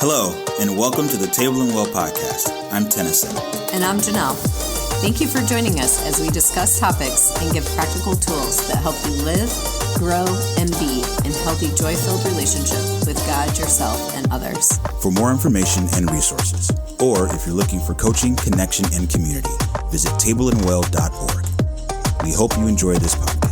Hello, and welcome to the Table and Well podcast. I'm Tennison. And I'm Ginelle. Thank you for joining us as we discuss topics and give practical tools that help you live, grow, and be in healthy, joy-filled relationship with God, yourself, and others. For more information and resources, or if you're looking for coaching, connection, and community, visit tableandwell.org. We hope you enjoy this podcast.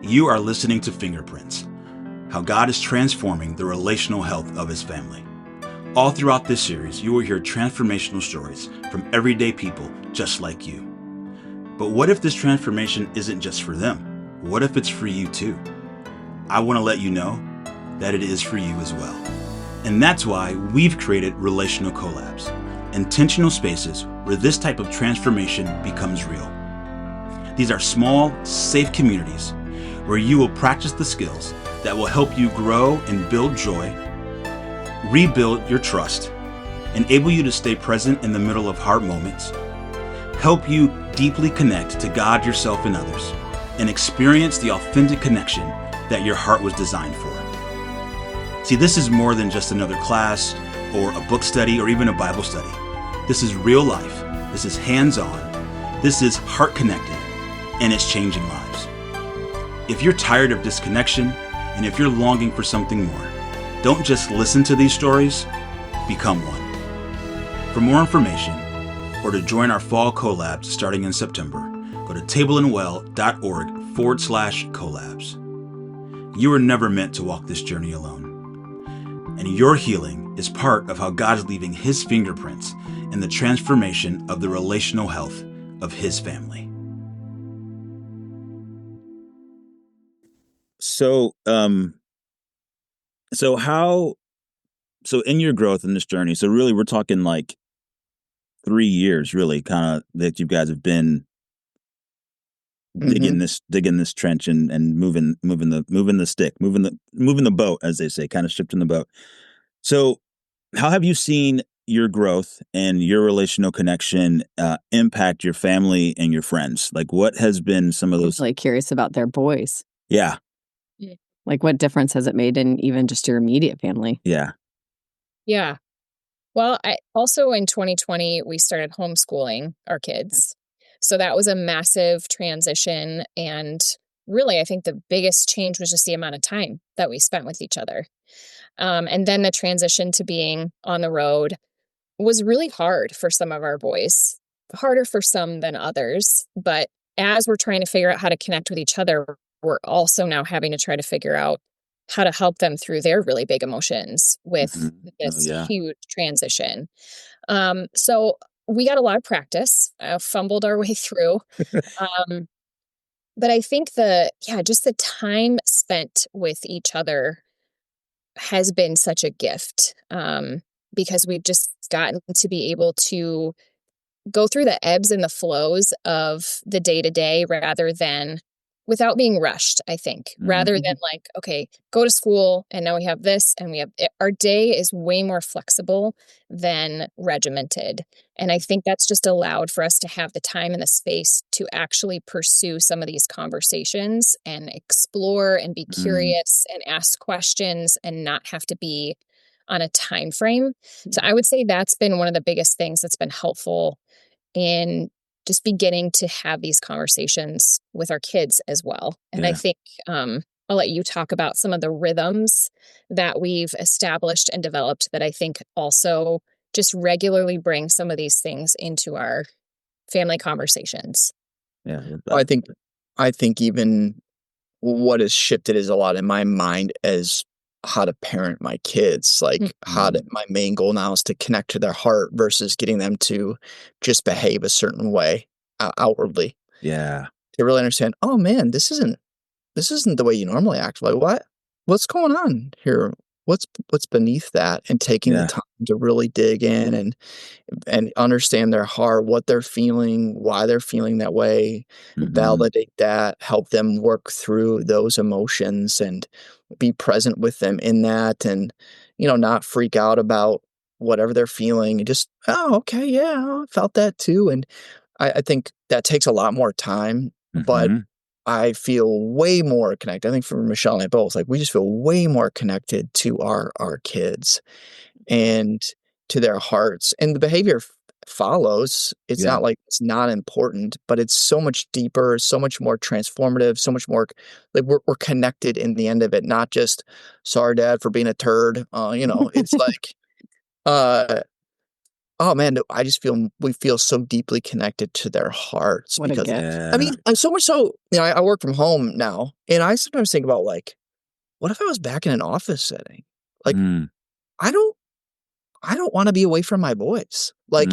You are listening to Fingerprints, how God is transforming the relational health of His family. All throughout this series, you will hear transformational stories from everyday people just like you. But what if this transformation isn't just for them? What if it's for you too? I want to let you know that it is for you as well. And that's why we've created Relational Collabs, intentional spaces where this type of transformation becomes real. These are small, safe communities where you will practice the skills that will help you grow and build joy, rebuild your trust, enable you to stay present in the middle of hard moments, help you deeply connect to God, yourself, and others, and experience the authentic connection that your heart was designed for. See, this is more than just another class or a book study or even a Bible study. This is real life. This is hands-on. This is heart-connected, and it's changing lives. If you're tired of disconnection, and if you're longing for something more, don't just listen to these stories, become one. For more information, or to join our fall collabs starting in September, go to tableandwell.org/collabs. You were never meant to walk this journey alone. And your healing is part of how God's leaving His fingerprints in the transformation of the relational health of His family. So in your growth in this journey, so really we're talking like 3 years, really, kind of that you guys have been digging this trench and moving the stick, moving the boat, as they say, kind of shifting the boat. So how have you seen your growth and your relational connection impact your family and your friends? Like, what has been some of those? I'm really curious about their boys. Yeah. Like, what difference has it made in even just your immediate family? Yeah. Yeah. Well, I also in 2020, we started homeschooling our kids. So that was a massive transition. And really, I think the biggest change was just the amount of time that we spent with each other. And then the transition to being on the road was really hard for some of our boys, harder for some than others. But as we're trying to figure out how to connect with each other, we're also now having to try to figure out how to help them through their really big emotions with this huge transition. So we got a lot of practice, fumbled our way through. But I think just the time spent with each other has been such a gift, because we've just gotten to be able to go through the ebbs and the flows of the day-to-day rather than without being rushed, I think, rather than like, okay, go to school and now we have this and our day is way more flexible than regimented. And I think that's just allowed for us to have the time and the space to actually pursue some of these conversations and explore and be curious and ask questions and not have to be on a time frame. So I would say that's been one of the biggest things that's been helpful in just beginning to have these conversations with our kids as well. And I think I'll let you talk about some of the rhythms that we've established and developed that I think also just regularly bring some of these things into our family conversations. Yeah. I think even what has shifted is a lot in my mind as how to parent my kids, like my main goal now is to connect to their heart versus getting them to just behave a certain way outwardly. Yeah. To really understand, oh man, this isn't the way you normally act. Like what's going on here? What's beneath that? And taking the time to really dig in and understand their heart, what they're feeling, why they're feeling that way, validate that, help them work through those emotions and be present with them in that, and not freak out about whatever they're feeling and just, oh, okay, yeah, I felt that too. And I think that takes a lot more time, but I feel way more connected. I think for Michelle and I both, like we just feel way more connected to our kids and to their hearts. And the behavior follows. It's not like it's not important, but it's so much deeper, so much more transformative, so much more like we're connected in the end of it, not just sorry dad for being a turd. It's like oh man, I just feel we feel so deeply connected to their hearts What a because gift. I mean, and so much so, I work from home now, and I sometimes think about like, what if I was back in an office setting? Like, I don't want to be away from my boys. Like,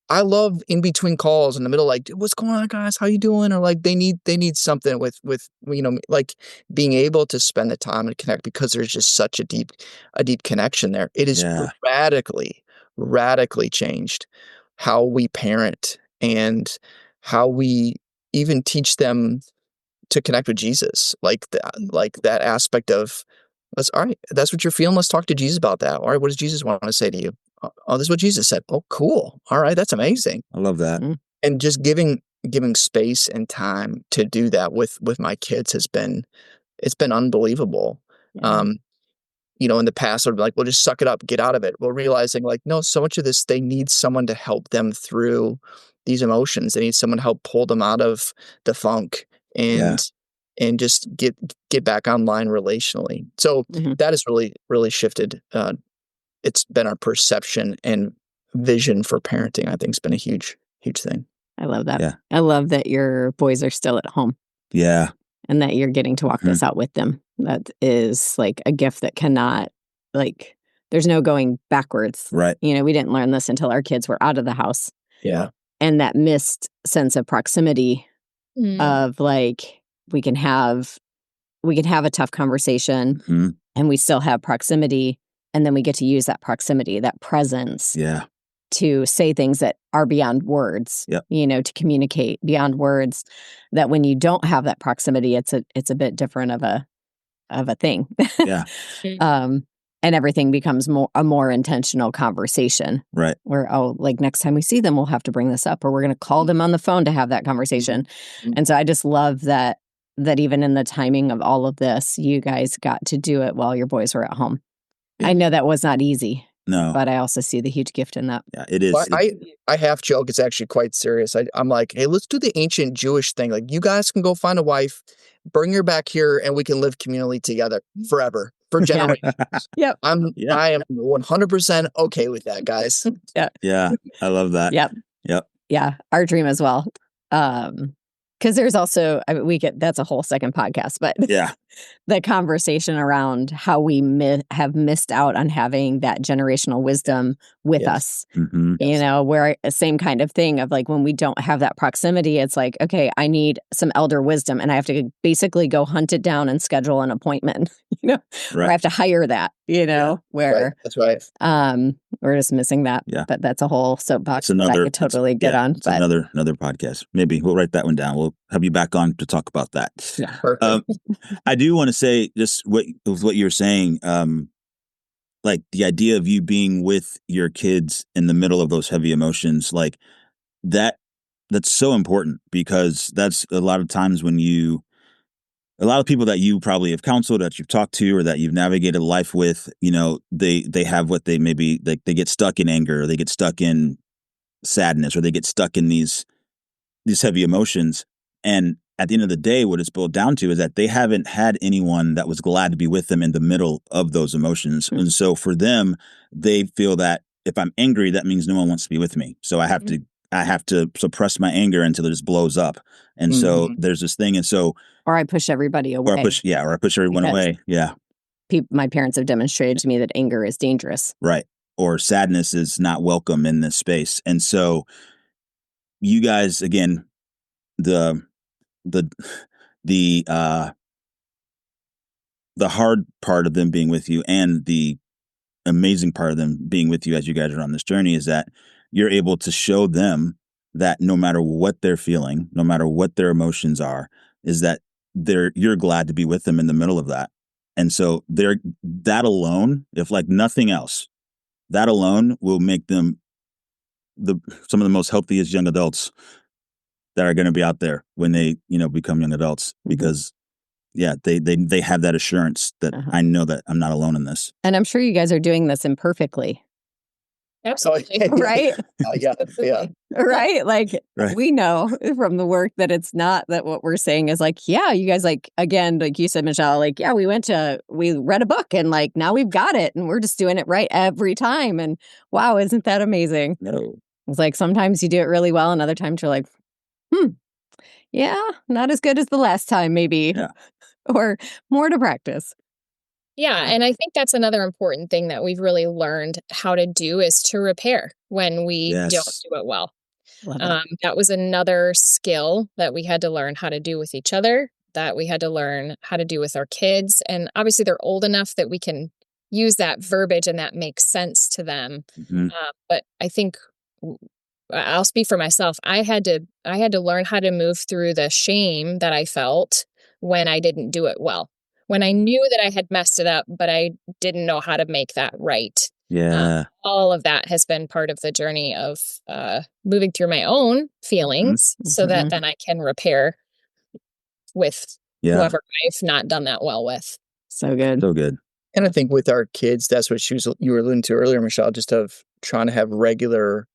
I love in between calls in the middle, like, what's going on, guys? How you doing? Or like, they need something with like being able to spend the time and connect because there's just such a deep connection there. It is radically changed how we parent and how we even teach them to connect with Jesus. Like that aspect of that's all right. That's what you're feeling. Let's talk to Jesus about that. All right. What does Jesus want to say to you? Oh, this is what Jesus said. Oh, cool. All right. That's amazing. I love that. And just giving space and time to do that with my kids it's been unbelievable. In the past, I'd be like, well, just suck it up, get out of it. Well, realizing like, no, so much of this, they need someone to help them through these emotions. They need someone to help pull them out of the funk and just get back online relationally. So that has really, really shifted. It's been our perception and vision for parenting. I think it's been a huge, huge thing. I love that. Yeah. I love that your boys are still at home. Yeah. And that you're getting to walk this out with them. That is like a gift that cannot, like, there's no going backwards. Right. We didn't learn this until our kids were out of the house. Yeah. And that missed sense of proximity of like, we can have a tough conversation and we still have proximity. And then we get to use that proximity, that presence. Yeah. To say things that are beyond words, to communicate beyond words, that when you don't have that proximity, it's a bit different of a thing. Yeah. And everything becomes a more intentional conversation. Right. Where, like next time we see them, we'll have to bring this up, or we're going to call them on the phone to have that conversation. And so I just love that even in the timing of all of this, you guys got to do it while your boys were at home. I know that was not easy. No. But I also see the huge gift in that. Yeah, it is. Well, I half joke. It's actually quite serious. I'm like, hey, let's do the ancient Jewish thing. Like, you guys can go find a wife, bring her back here, and we can live communally together forever, for generations. Yep. I am 100% okay with that, guys. Yeah. I love that. Yep. Yeah. Our dream as well. Because there's also, that's a whole second podcast, but the conversation around how we have missed out on having that generational wisdom with us, where same kind of thing of like, when we don't have that proximity, it's like, okay, I need some elder wisdom and I have to basically go hunt it down and schedule an appointment, or I have to hire that, where that's right. We're just missing that. Yeah. But that's a whole soapbox that I could totally get on. But another podcast. Maybe we'll write that one down. We'll have you back on to talk about that. Yeah. I do want to say just what you're saying, like the idea of you being with your kids in the middle of those heavy emotions, like that's so important, because that's a lot of times when a lot of people that you probably have counseled, that you've talked to, or that you've navigated life with, they have what they maybe, like, they get stuck in anger, or they get stuck in sadness, or they get stuck in these heavy emotions. And at the end of the day, what it's boiled down to is that they haven't had anyone that was glad to be with them in the middle of those emotions. And so for them, they feel that if I'm angry, that means no one wants to be with me. So I have to suppress my anger until it just blows up. And so there's this thing. And so, or I push everybody away. Or I push everyone away. Yeah. My parents have demonstrated to me that anger is dangerous. Right. Or sadness is not welcome in this space. And so you guys, again, the hard part of them being with you and the amazing part of them being with you as you guys are on this journey is that you're able to show them that no matter what they're feeling, no matter what their emotions are, is that you're glad to be with them in the middle of that. And so that alone, if like nothing else, that alone will make them some of the most healthiest young adults that are going to be out there when they, become young adults, because they have that assurance that I know that I'm not alone in this. And I'm sure you guys are doing this imperfectly. Absolutely. Right? Yeah. Right? Like, Right. we know from the work that it's not that what we're saying is like, yeah, you guys, like, again, like you said, Michelle, like, yeah, we read a book and like now we've got it and we're just doing it right every time. And wow, isn't that amazing? No. It's like sometimes you do it really well and other times you're like, yeah, not as good as the last time, maybe. Yeah. Or more to practice. Yeah. And I think that's another important thing that we've really learned how to do is to repair when we don't Yes. do it well. Love it. That was another skill that we had to learn how to do with each other, that we had to learn how to do with our kids. And obviously they're old enough that we can use that verbiage and that makes sense to them. Mhm. But I think I'll speak for myself. I had to learn how to move through the shame that I felt when I didn't do it well. When I knew that I had messed it up, but I didn't know how to make that right. Yeah. All of that has been part of the journey of moving through my own feelings so that then I can repair with whoever I've not done that well with. So good. So good. And I think with our kids, that's what you were alluding to earlier, Michelle, just of trying to have regular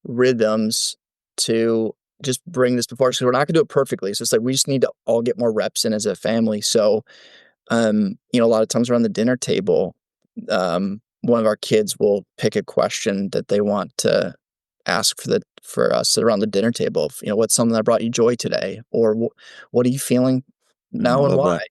rhythms to just bring this before us. So we're not going to do it perfectly. So it's like we just need to all get more reps in as a family. So, a lot of times around the dinner table, one of our kids will pick a question that they want to ask for us around the dinner table. What's something that brought you joy today, or what are you feeling now and why,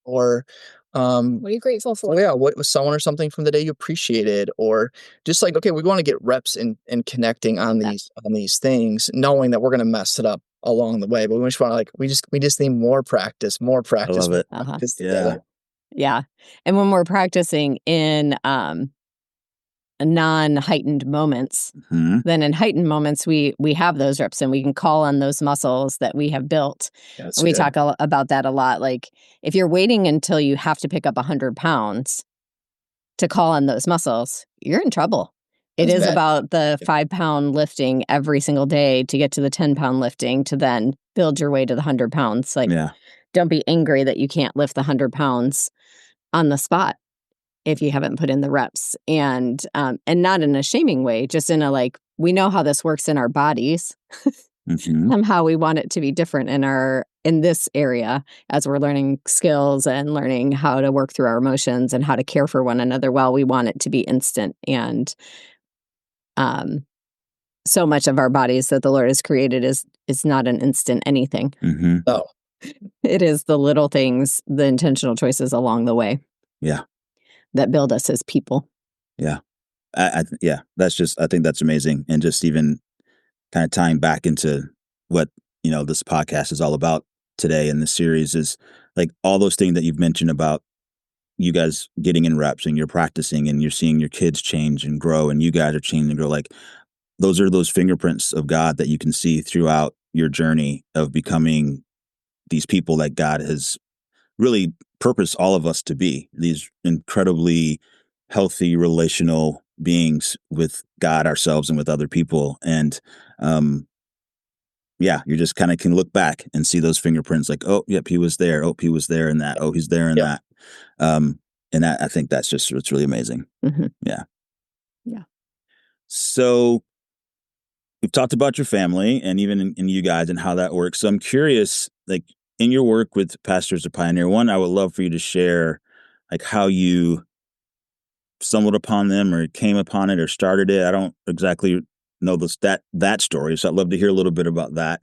or what are you grateful for? What was someone or something from the day you appreciated, or just like, okay, we want to get reps in connecting on these things, knowing that we're going to mess it up along the way, but we just want to we just need more practice. I love it. Together. Yeah. And when we're practicing in non-heightened moments, then in heightened moments, we have those reps and we can call on those muscles that we have built. We talk about that a lot. Like if you're waiting until you have to pick up 100 pounds to call on those muscles, you're in trouble. It is about the 5-pound lifting every single day to get to the 10-pound lifting to then build your way to the 100 pounds. Like, don't be angry that you can't lift the 100 pounds on the spot if you haven't put in the reps, and not in a shaming way, just in a we know how this works in our bodies. Somehow we want it to be different in this area as we're learning skills and learning how to work through our emotions and how to care for one another. Well, we want it to be instant, and so much of our bodies that the Lord has created is not an instant anything. No. It is the little things, the intentional choices along the way. Yeah. That build us as people. Yeah. I think that's amazing. And just even kind of tying back into what, this podcast is all about today in this series is like all those things that you've mentioned about you guys getting in reps and you're practicing and you're seeing your kids change and grow and you guys are changing and grow. Like those are those fingerprints of God that you can see throughout your journey of becoming these people that God has really purposed all of us to be, these incredibly healthy relational beings with God, ourselves, and with other people. And you just kind of can look back and see those fingerprints like, oh, yep, he was there. Oh, he was there in that. Oh, he's there in that. And that, I think that's just, it's really amazing. Yeah. So we've talked about your family and even in you guys and how that works. So I'm curious, like in your work with Pastors of Pioneer, one, I would love for you to share like how you stumbled upon them or came upon it or started it. I don't exactly know that story. So I'd love to hear a little bit about that.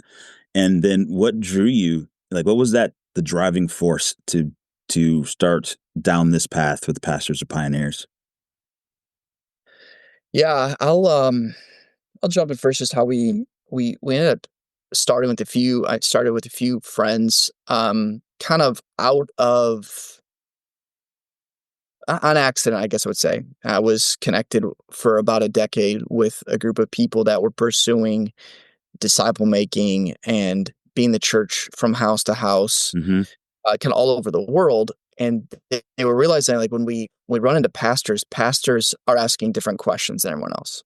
And then what drew you, like what was the driving force to start down this path with Pastors of Pioneers? Yeah, I'll jump in first. Just how we ended up starting with I started with a few friends, kind of out of on accident, I guess I would say. I was connected for about a decade with a group of people that were pursuing disciple making and being the church from house to house, kind of all over the world. And they were realizing, like, when we run into pastors are asking different questions than everyone else.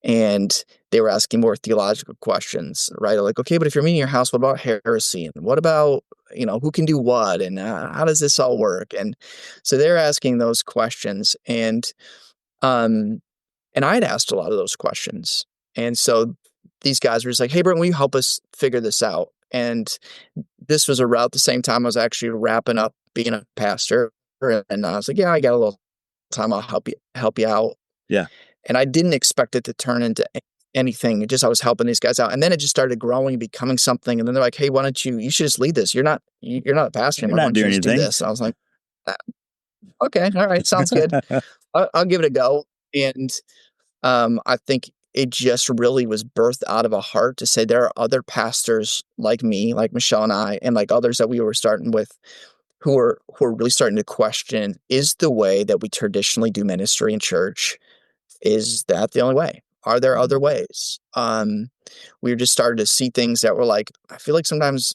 And they were asking more theological questions, right? Like, okay, but if you're meeting your house, what about heresy? And what about, who can do what? And how does this all work? And so they're asking those questions. And I'd asked a lot of those questions. And so these guys were just like, hey, Brent, will you help us figure this out? And this was around the same time I was actually wrapping up being a pastor. And I was like, yeah, I got a little time. I'll help you out. Yeah. And I didn't expect it to turn into anything. I was helping these guys out. And then it just started growing, becoming something. And then they're like, hey, why don't you should just lead this. You're not a pastor anymore. Why don't you just do this? And I was like, okay, all right, sounds good. I'll give it a go. And I think it just really was birthed out of a heart to say there are other pastors like me, like Michelle and I, and like others that we were starting with who are really starting to question, is the way that we traditionally do ministry in church, is that the only way? Are there other ways? We were just starting to see things that were like, I feel like sometimes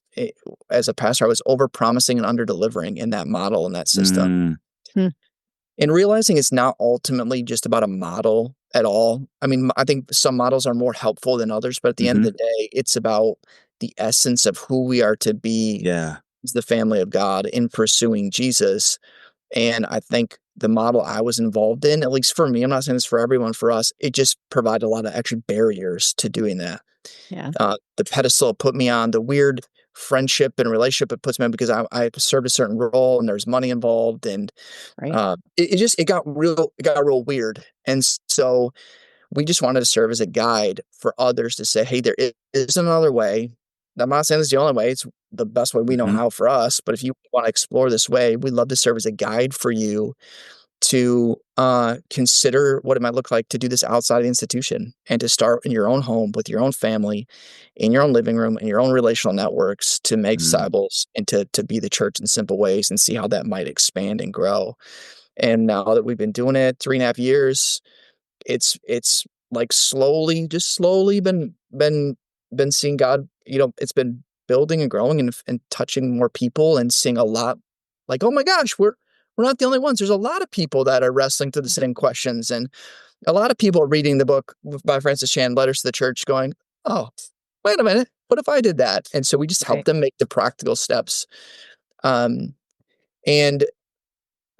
as a pastor, I was over promising and under delivering in that model, in that system. And realizing it's not ultimately just about a model at all. I mean, I think some models are more helpful than others, but at the end of the day, it's about the essence of who we are to be as the family of God in pursuing Jesus. And I think the model I was involved in, at least for me, I'm not saying this for everyone, for us, it just provided a lot of extra barriers to doing that. Yeah. The pedestal it put me on, the weird friendship and relationship it puts me on because I served a certain role and there's money involved, and it got real weird. And so we just wanted to serve as a guide for others to say, hey, there is another way. I'm not saying it's the only way. It's the best way we know how for us. But if you want to explore this way, we'd love to serve as a guide for you to consider what it might look like to do this outside of the institution and to start in your own home with your own family, in your own living room, in your own relational networks, to make disciples and to be the church in simple ways and see how that might expand and grow. And now that we've been doing it 3.5 years, it's like slowly been seeing God, it's been building and growing and touching more people and seeing a lot like, oh my gosh, we're not the only ones. There's a lot of people that are wrestling through the same questions. And a lot of people are reading the book by Francis Chan, Letters to the Church, going, oh, wait a minute. What if I did that? And so we just help them make the practical steps. And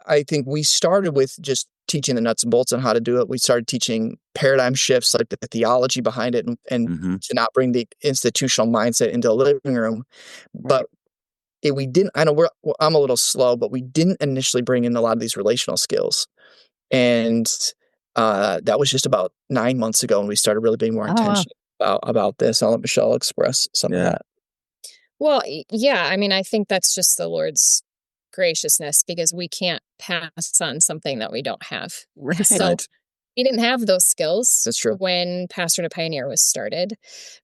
I think we started with just teaching the nuts and bolts on how to do it. We started teaching paradigm shifts, like the theology behind it, and to not bring the institutional mindset into the living room. But we didn't, I know I'm a little slow, but we didn't initially bring in a lot of these relational skills. And that was just about 9 months ago when we started really being more intentional about this. I'll let Michelle express some of that. Well, yeah, I mean, I think that's just the Lord's graciousness, because we can't pass on something that we don't have. Right. So we didn't have those skills. That's true. When Pastor to Pioneer was started.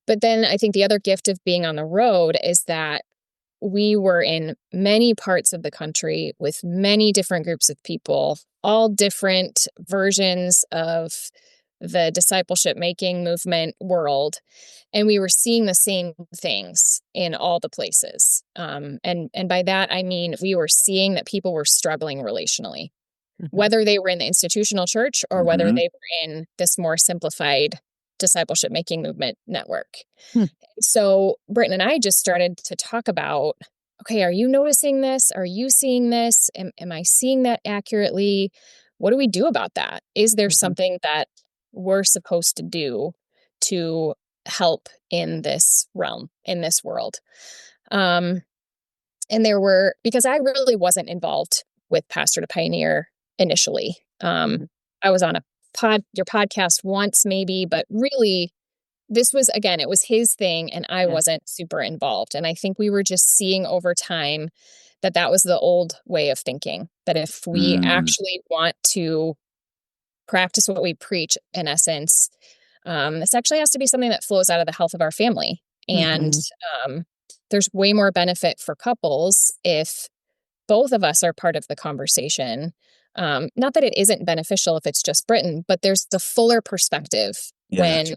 But then I think the other gift of being on the road is that we were in many parts of the country with many different groups of people, all different versions of the discipleship making movement world. And we were seeing the same things in all the places. And by that, I mean, we were seeing that people were struggling relationally, whether they were in the institutional church or whether they were in this more simplified discipleship making movement network. So Britton and I just started to talk about, okay, are you noticing this? Are you seeing this? Am I seeing that accurately? What do we do about that? Is there something that we're supposed to do to help in this realm, in this world? And because I really wasn't involved with Pastor to Pioneer initially. I was on your podcast once maybe, but really this was, again, it was his thing and I wasn't super involved. And I think we were just seeing over time that was the old way of thinking, that if we actually want to practice what we preach, in essence, this actually has to be something that flows out of the health of our family. And there's way more benefit for couples if both of us are part of the conversation. Not that it isn't beneficial if it's just Britton, but there's the fuller perspective when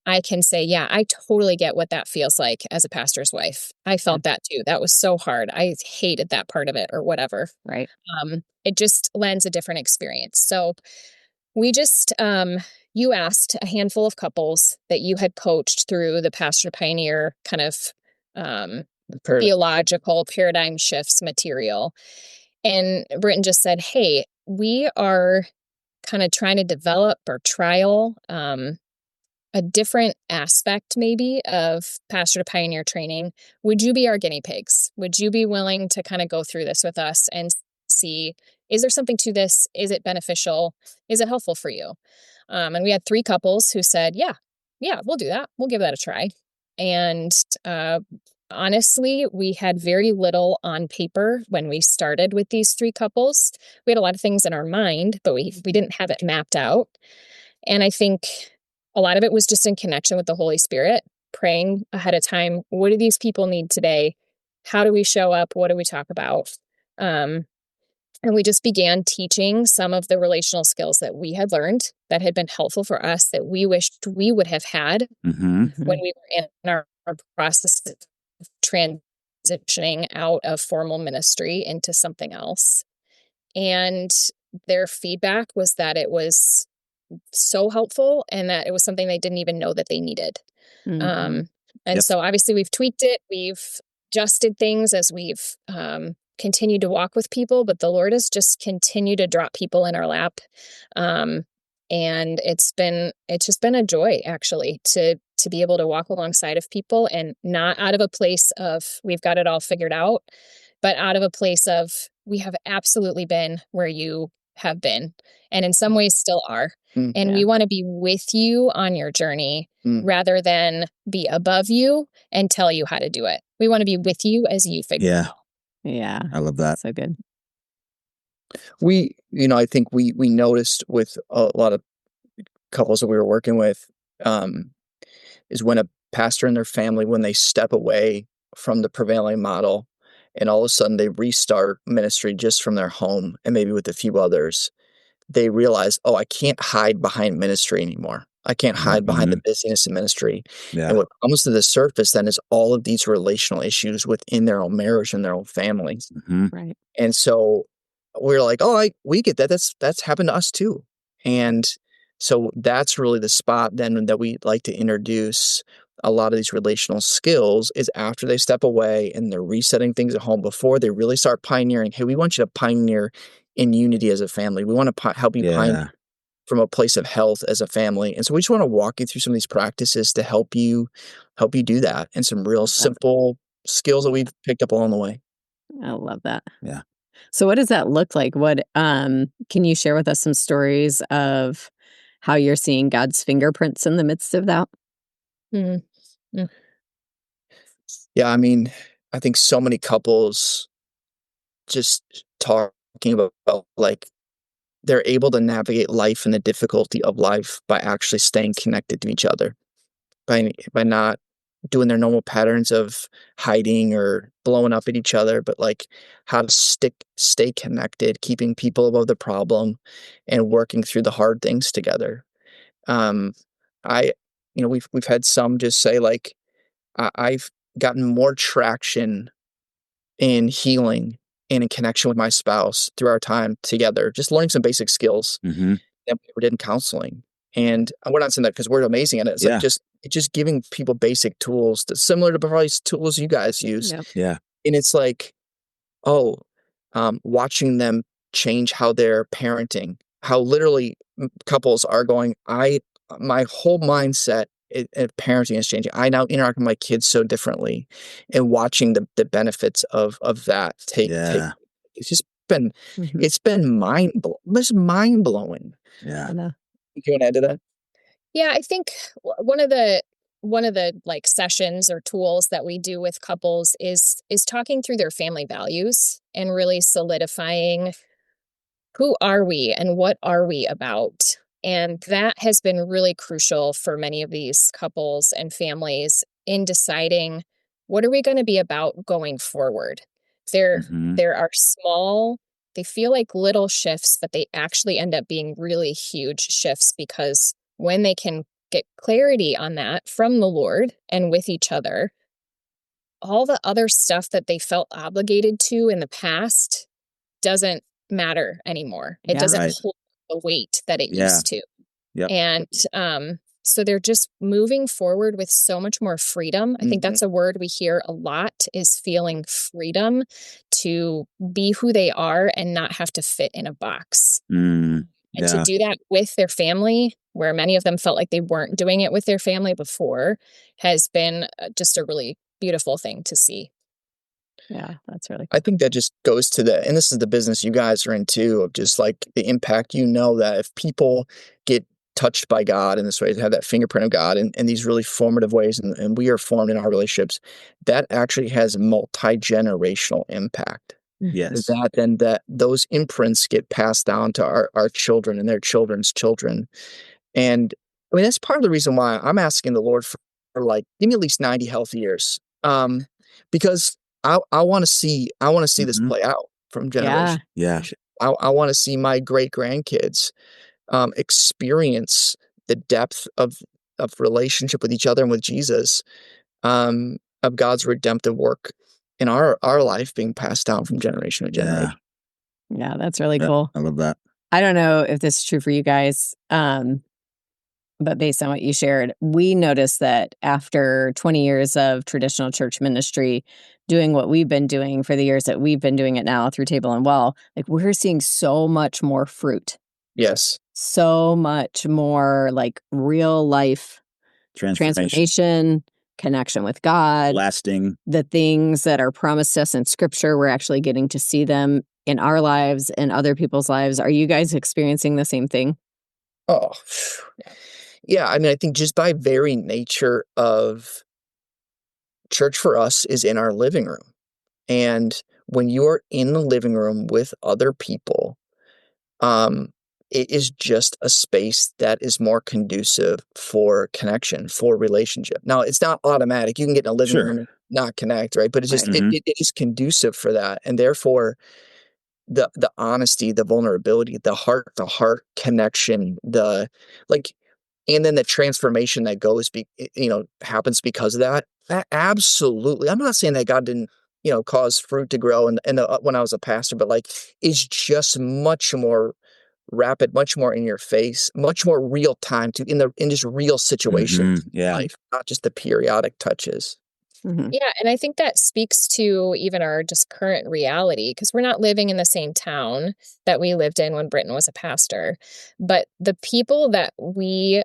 I can say, yeah, I totally get what that feels like as a pastor's wife. I felt that too. That was so hard. I hated that part of it or whatever. Right. It just lends a different experience. So we just you asked a handful of couples that you had coached through the Pastor Pioneer kind of theological paradigm shifts material. And Britton just said, hey, we are kind of trying to develop or trial a different aspect maybe of Pastor to Pioneer training. Would you be our guinea pigs? Would you be willing to kind of go through this with us and see, is there something to this? Is it beneficial? Is it helpful for you? And we had 3 couples who said, yeah, we'll do that. We'll give that a try. And honestly, we had very little on paper when we started with these 3 couples. We had a lot of things in our mind, but we didn't have it mapped out. And I think a lot of it was just in connection with the Holy Spirit, praying ahead of time. What do these people need today? How do we show up? What do we talk about? And we just began teaching some of the relational skills that we had learned that had been helpful for us, that we wished we would have had when we were in our process of transitioning out of formal ministry into something else. And their feedback was that it was so helpful and that it was something they didn't even know that they needed. So obviously we've tweaked it. We've adjusted things as we've continued to walk with people, but the Lord has just continued to drop people in our lap. And it's just been a joy actually to be able to walk alongside of people, and not out of a place of we've got it all figured out, but out of a place of we have absolutely been where you have been, and in some ways still are. And we want to be with you on your journey rather than be above you and tell you how to do it. We want to be with you as you figure it out. Yeah. I love that. So good. I think we noticed with a lot of couples that we were working with, is when a pastor and their family, when they step away from the prevailing model and all of a sudden they restart ministry just from their home and maybe with a few others, they realize, oh, I can't hide behind ministry anymore. I can't hide behind the busyness of ministry. Yeah. And what comes to the surface then is all of these relational issues within their own marriage and their own families. Right. And so we're like, oh, we get that. That's happened to us too. And so that's really the spot then that we like to introduce a lot of these relational skills, is after they step away and they're resetting things at home before they really start pioneering. Hey, we want you to pioneer in unity as a family. We want to help you pioneer from a place of health as a family. And so we just want to walk you through some of these practices to help you do that, and some real simple skills that we've picked up along the way. I love that. Yeah. So what does that look like? What can you share with us some stories of how you're seeing God's fingerprints in the midst of that? Yeah, I mean, I think so many couples just talking about like they're able to navigate life and the difficulty of life by actually staying connected to each other, by not doing their normal patterns of hiding or blowing up at each other, but like how to stay connected, keeping people above the problem and working through the hard things together. We've had some just say like, I've gotten more traction in healing and in connection with my spouse through our time together, just learning some basic skills that we ever did in counseling. And we're not saying that because we're amazing at it. It's like just giving people basic tools that's similar to probably tools you guys use. Yeah. And it's like, watching them change how they're parenting, how literally couples are going, my whole mindset of parenting is changing. I now interact with my kids so differently, and watching the benefits of that take it's just been it's been mind blowing. Yeah. You want to add to that? Yeah, I think one of the like sessions or tools that we do with couples is talking through their family values and really solidifying who are we and what are we about. And that has been really crucial for many of these couples and families in deciding what are we going to be about going forward. There are small, they feel like little shifts, but they actually end up being really huge shifts, because when they can get clarity on that from the Lord and with each other, all the other stuff that they felt obligated to in the past doesn't matter anymore. It doesn't hold the weight that it used to. Yep. And so they're just moving forward with so much more freedom. I think that's a word we hear a lot, is feeling freedom to be who they are and not have to fit in a box. And to do that with their family, where many of them felt like they weren't doing it with their family before, has been just a really beautiful thing to see. Yeah, that's really I think that just goes to and this is the business you guys are in too, of just like the impact, that if people get touched by God in this way, to have that fingerprint of God in these really formative ways, and we are formed in our relationships, that actually has multi-generational impact. Yes. That those imprints get passed down to our children and their children's children. And I mean, that's part of the reason why I'm asking the Lord for like, give me at least 90 healthy years. Because I want to see this play out from generation. Yeah. I want to see my great grandkids experience the depth of relationship with each other and with Jesus, of God's redemptive work in our life being passed down from generation to generation. Yeah, that's really cool. I love that. I don't know if this is true for you guys, but based on what you shared, we noticed that after 20 years of traditional church ministry, doing what we've been doing for the years that we've been doing it now through Table and Well, like we're seeing so much more fruit. Yes. So much more like real life transformation, connection with God, lasting. The things that are promised us in Scripture, we're actually getting to see them in our lives and other people's lives. Are you guys experiencing the same thing? Oh, yeah. I mean, I think just by very nature of church for us is in our living room. And when you're in the living room with other people, it is just a space that is more conducive for connection, for relationship. Now, it's not automatic. You can get in a living room and not connect, right? But it's just, it is conducive for that. And therefore, the honesty, the vulnerability, the heart-to-heart connection, and then the transformation that happens because of that. Absolutely. I'm not saying that God didn't, cause fruit to grow when I was a pastor, but like, it's just much more rapid, much more in your face, much more real time in just real situations in life, not just the periodic touches. Yeah, and I think that speaks to even our just current reality, because we're not living in the same town that we lived in when Britton was a pastor. But the people that we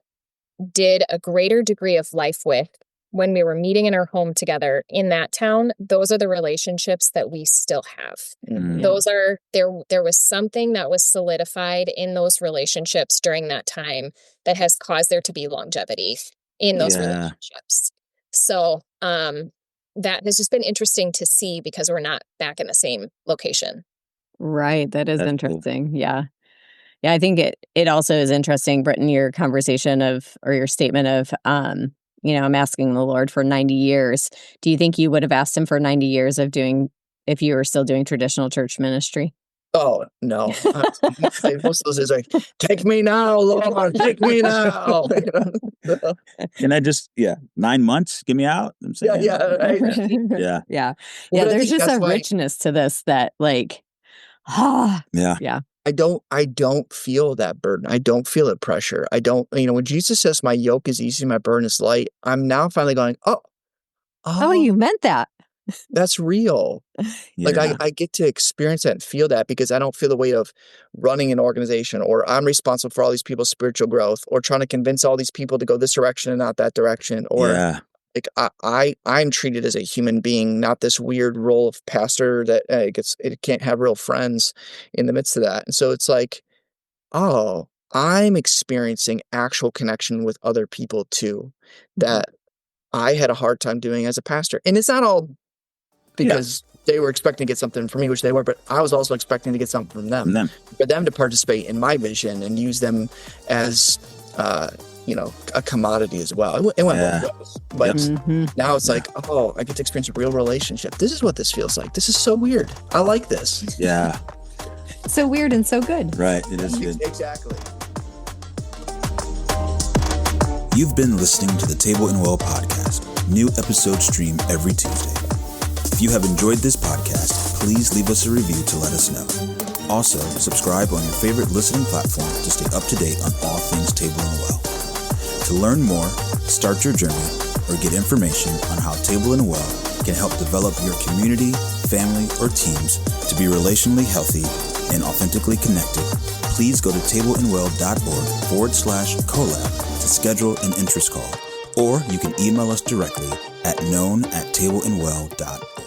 did a greater degree of life with when we were meeting in our home together in that town, those are the relationships that we still have. Those are there was something that was solidified in those relationships during that time that has caused there to be longevity in those relationships. So that has just been interesting to see, because we're not back in the same location. Right. That's interesting. Cool. Yeah. Yeah. I think it also is interesting, Britton, your conversation or your statement of, I'm asking the Lord for 90 years. Do you think you would have asked him for 90 years if you were still doing traditional church ministry? Oh, no. Most of those is like, take me now, Lord, take me now. Can I just, 9 months, get me out? I'm saying, Yeah. Yeah. There's just a richness to this that yeah. I don't feel that burden. I don't feel the pressure. I don't, when Jesus says my yoke is easy, my burden is light, I'm now finally going, oh, you meant that. That's real. Like I get to experience that and feel that, because I don't feel the weight of running an organization, or I'm responsible for all these people's spiritual growth, or trying to convince all these people to go this direction and not that direction. Or I'm treated as a human being, not this weird role of pastor that it can't have real friends in the midst of that. And so it's like, oh, I'm experiencing actual connection with other people too, that I had a hard time doing as a pastor. And it's not all because they were expecting to get something from me, which they were, but I was also expecting to get something from them. For them to participate in my vision and use them as, a commodity as well. It went both ways. But now it's like, I get to experience a real relationship. This is what this feels like. This is so weird. I like this. Yeah. So weird and so good. Right. It is good. Exactly. You've been listening to the Table and Well podcast. New episodes stream every Tuesday. If you have enjoyed this podcast, please leave us a review to let us know. Also, subscribe on your favorite listening platform to stay up to date on all things Table and Well. To learn more, start your journey, or get information on how Table and Well can help develop your community, family, or teams to be relationally healthy and authentically connected, please go to tableandwell.org/collab to schedule an interest call, or you can email us directly at known@tableandwell.org.